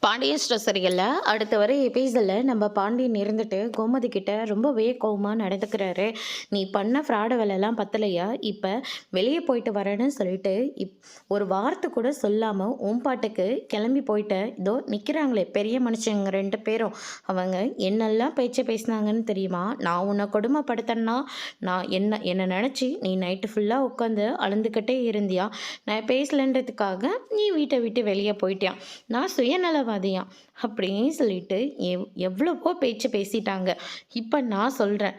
Pandian store சரியில்ல. அடுத்த வர எபிசோட்ல நம்ம பாண்டியன் இருந்துட்டு கோமதி கிட்ட ரொம்பவே கோவமா நடந்துக்கிறாரு. நீ பண்ண ஃப்ராடு வேலைலாம் பத்தலையா? இப்ப வெளியே போயிட்டு வரேன்னு சொல்லிட்டு ஒரு வார்த்தை கூட சொல்லாம உன் பாட்டுக்கு கிளம்பி போயிட்ட. இதோ நிக்கிறாங்களே பெரிய மனுஷங்க 2 பேரும். அவங்க என்னெல்லாம் பேச்சு பேசினாங்கன்னு தெரியுமா? நான் உன்னை கொடுமைப்படுத்தேன்னா நான் என்ன நினச்சி நீ நைட்டு ஃபுல்லாக உட்காந்து அழுந்துக்கிட்டே இருந்தியா? நான் பேசலன்றதுக்காக நீ வீட்டை விட்டு வெளியே போயிட்டியான். நான் சுயநலவாதியாம் அப்படின்னு சொல்லிட்டு எவ்வளவோ பேச்சு பேசிட்டாங்க. இப்போ நான் சொல்கிறேன்,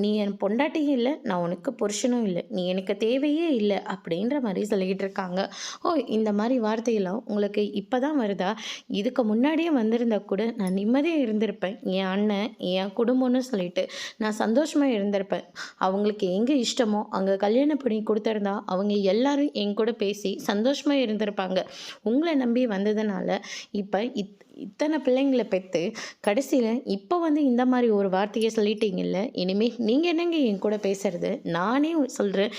நீ என் பொண்டாட்டியும் இல்லை, நான் உனக்கு புருஷனும் இல்லை, நீ எனக்கு தேவையே இல்லை அப்படின்ற மாதிரி சொல்லிக்கிட்டு இருக்காங்க. ஓ, இந்த மாதிரி வார்த்தையெல்லாம் உங்களுக்கு இப்போ தான் வருதா? இதுக்கு முன்னாடியே வந்திருந்தா கூட நான் நிம்மதியாக இருந்திருப்பேன். என் அண்ணன் என் குடும்பம்னு சொல்லிட்டு நான் சந்தோஷமாக இருந்திருப்பேன். அவங்களுக்கு எங்கே இஷ்டமோ அங்கே கல்யாணம் பண்ணி கொடுத்துருந்தா அவங்க எல்லாரும் என் கூட பேசி சந்தோஷமாக இருந்திருப்பாங்க. உங்களை நம்பி வந்ததுனால இப்போ இத்தனை பிள்ளைங்களை பெற்று கடைசியில் இப்போ வந்து இந்த மாதிரி ஒரு வார்த்தையை சொல்லிட்டீங்கல்ல, இனிமேல் நீங்கள் என்னங்க என் கூட பேசுறது? நானே சொல்கிறேன்,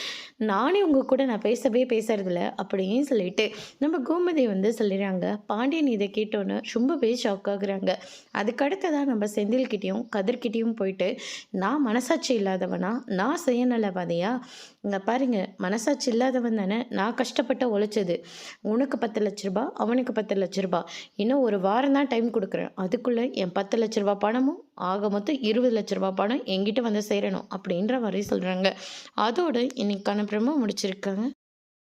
நானே உங்கள் கூட நான் பேசுறதில்ல அப்படின்னு சொல்லிட்டு நம்ம கோமதி வந்து சொல்லிடுறாங்க. பாண்டியன் இதை கேட்டோன்னு ரொம்பவே ஷாக் ஆகுறாங்க. அதுக்கடுத்ததான் நம்ம செந்தில்கிட்டையும் கதிர்கிட்டையும் போயிட்டு, நான் மனசாட்சி இல்லாதவனா? நான் சுயநலவாதியா? இங்கே பாருங்க, மனசாட்சி இல்லாதவன் தானே நான் கஷ்டப்பட்டு உழைச்சது. உனக்கு 10 லட்ச ரூபா, அவனுக்கு 10 லட்ச ரூபா, இன்னும் ஒரு வாரம் தான் டைம் கொடுக்குறேன். அதுக்குள்ளே என் 10 லட்ச ரூபா பணமும் ஆக மொத்தம் 20 லட்ச ரூபா பணம் என்கிட்ட வந்து சேரணும் அப்படின்ற மாதிரி சொல்கிறாங்க. அதோடு இன்னைக்கான பிரமோ முடிச்சிருக்காங்க.